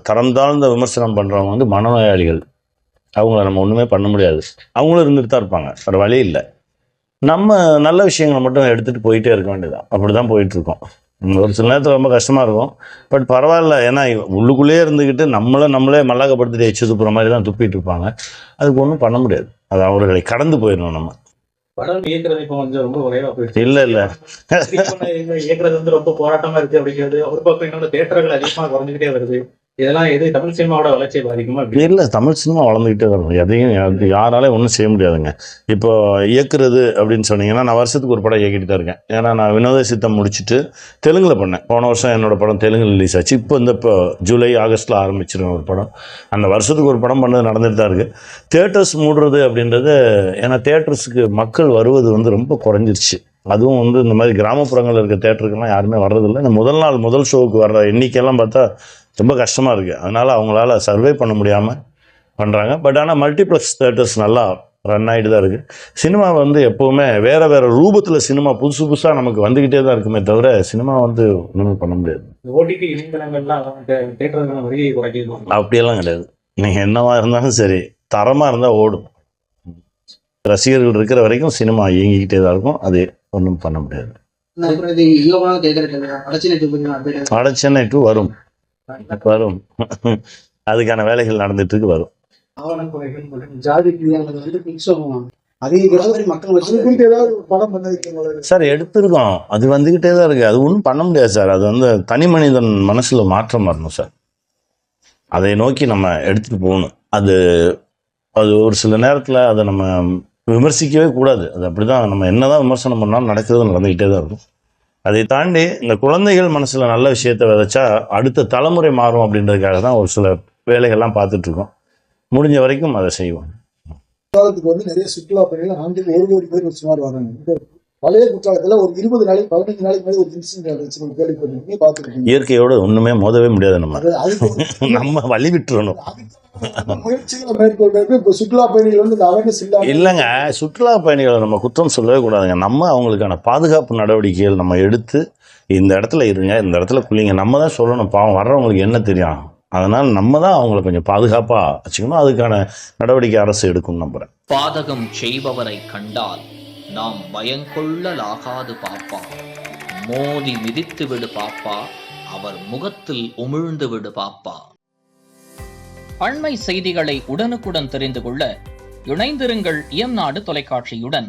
தரம் தாழ்ந்த விமர்சனம் பண்ணுறவங்க வந்து மனநோயாளிகள். அவங்கள நம்ம ஒன்றுமே பண்ண முடியாது. அவங்களும் இருந்துட்டு தான் இருப்பாங்க, வேறு வழி இல்லை. நம்ம நல்ல விஷயங்களை மட்டும் எடுத்துகிட்டு போயிட்டே இருக்க வேண்டியதான். அப்படி தான் போயிட்டுருக்கோம். ஒரு சில நேரத்தில் ரொம்ப கஷ்டமாக இருக்கும். பட் பரவாயில்ல, ஏன்னா உள்ளுக்குள்ளேயே இருந்துக்கிட்டு நம்மளே மல்லாக்கப்படுத்திட்டு எச்சு துப்புற மாதிரி தான் துப்பிட்டு இருப்பாங்க. அதுக்கு ஒன்றும் பண்ண முடியாது. அது அவர்களை கடந்து போயிடணும் நம்ம. படம் இயக்குறது இப்போ கொஞ்சம் ரொம்ப குறைவா போயிடுச்சு. இல்லை இயக்குறது வந்து ரொம்ப போராட்டமா இருக்கு அப்படிங்கிறது ஒரு பக்கம். இன்னொரு தியேட்டர்கள் அதிகமாக குறைஞ்சிக்கிட்டே வருது. இதெல்லாம் எது தமிழ் சினிமாவோட வளர்ச்சியை பாதிக்குமா? இல்லை, தமிழ் சினிமா வளர்ந்துக்கிட்டே வரும். எதையும் யாராலே ஒன்றும் செய்ய முடியாதுங்க. இப்போ இயக்குறது அப்படின்னு சொன்னீங்கன்னா, நான் வருஷத்துக்கு ஒரு படம் இயக்கிட்டு தான் இருக்கேன். ஏன்னா நான் வினோத சித்தம் முடிச்சுட்டு தெலுங்கில் பண்ணேன். போன வருஷம் என்னோடய படம் தெலுங்கு ரிலீஸ் ஆச்சு. இப்போ ஜூலை ஆகஸ்ட்டில் ஆரம்பிச்சிருக்கேன் ஒரு படம். அந்த வருஷத்துக்கு ஒரு படம் பண்ணது நடந்துட்டு தான் இருக்குது. தியேட்டர்ஸ் மூடுறது அப்படின்றது, ஏன்னா தியேட்டர்ஸுக்கு மக்கள் வருவது வந்து ரொம்ப குறைஞ்சிருச்சு. அதுவும் வந்து இந்த மாதிரி கிராமப்புறங்களில் இருக்க தேட்டருக்கெல்லாம் யாருமே வர்றதில்லை. இந்த முதல் ஷோவுக்கு வர்ற எண்ணிக்கையெல்லாம் பார்த்தா ரொம்ப கஷ்டமாக இருக்குது. அதனால் அவங்களால சர்வே பண்ண முடியாமல் பண்ணுறாங்க. பட் ஆனால் மல்டிப்ளெக்ஸ் தேட்டர்ஸ் நல்லா ரன் ஆகிட்டு தான் இருக்குது. சினிமா வந்து எப்போவுமே வேறு ரூபத்தில் சினிமா புதுசாக நமக்கு வந்துக்கிட்டே தான் இருக்குமே தவிர சினிமா வந்து ஒன்றுமே பண்ண முடியாது. ஓடிடி இணையதளங்கள்லாம் தேட்டர்கள் வருகை குறைக்குது. அப்படியெல்லாம் கிடையாது. நீங்கள் என்னவா இருந்தாலும் சரி, தரமாக இருந்தால் ஓடும். ரசிகர்கள் இருக்கிற வரைக்கும் சினிமா இயங்கிக்கிட்டே தான் இருக்கும். அது ஒன்றும் பண்ண முடியாது. அடச்சென்னை 2 வரும். அதுக்கான வேலைகள் நடந்துட்டு இருக்கு, வரும். சார் எடுத்திருக்கோம், அது வந்துகிட்டே தான் இருக்கு. அது ஒன்றும் பண்ண முடியாது சார். அது வந்து தனி மனிதன் மனசுல மாற்றம் வரணும் சார். அதை நோக்கி நம்ம எடுத்துட்டு போகணும். அது ஒரு சில நேரத்தில் அதை நம்ம விமர்சிக்கவே கூடாது. அது அப்படிதான், நம்ம என்னதான் விமர்சனம் பண்ணாலும் நடந்துகிட்டே தான் இருக்கும். அதை தாண்டி இந்த குழந்தைகள் மனசில் நல்ல விஷயத்தை விதைச்சா அடுத்த தலைமுறை மாறும் அப்படின்றதுக்காக தான் ஒரு சில வேலைகள்லாம் பார்த்துட்ருக்கோம். முடிஞ்ச வரைக்கும் அதை செய்வோம். குற்றாலத்துக்கு வந்து நிறைய சுற்றுலா பயணிகள் ஆண்டுக்கு 1 கோடி பேர் சுமார் வராங்க. பழைய குற்றாலத்தில் ஒரு 20 நாளைக்கு 15 நாளைக்கு மேலே ஒரு இன்சிடென்ட் கேள்விப்பட்டிருக்கீங்க, பார்த்துருக்கீங்க. இயற்கையோடு ஒன்றுமே மோதவே முடியாது. நம்ம வழி விட்டுறணும். முயற்சிகளை மேற்கொள்றது இப்போ சுற்றுலா பயணிகள் வந்து அவேர்னஸ் இல்லைங்க. சுற்றுலா பயணிகளை நம்ம குற்றம் சொல்லவே கூடாதுங்க. நம்ம அவங்களுக்கான பாதுகாப்பு நடவடிக்கைகள் நம்ம எடுத்து, இந்த இடத்துல இருங்க, இந்த இடத்துல குளிங்க, நம்ம தான் சொல்லணும். பாவம் வர்றவங்களுக்கு என்ன தெரியும்? அதனால் நம்ம தான் அவங்களை கொஞ்சம் பாதுகாப்பாக வச்சுக்கணும். அதுக்கான நடவடிக்கை அரசு எடுக்கும் நம்புகிறேன். பாதகம் செய்பவரை கண்டால் நாம் பயங்கொள்ளலாகாது பாப்பா, மோதி மிதித்து விடு பாப்பா, அவர் முகத்தில் உமிழ்ந்து விடு பாப்பா. அண்மை செய்திகளை உடனுக்குடன் தெரிந்து கொள்ள இணைந்திருங்கள் இயம்நாடு தொலைக்காட்சியுடன்.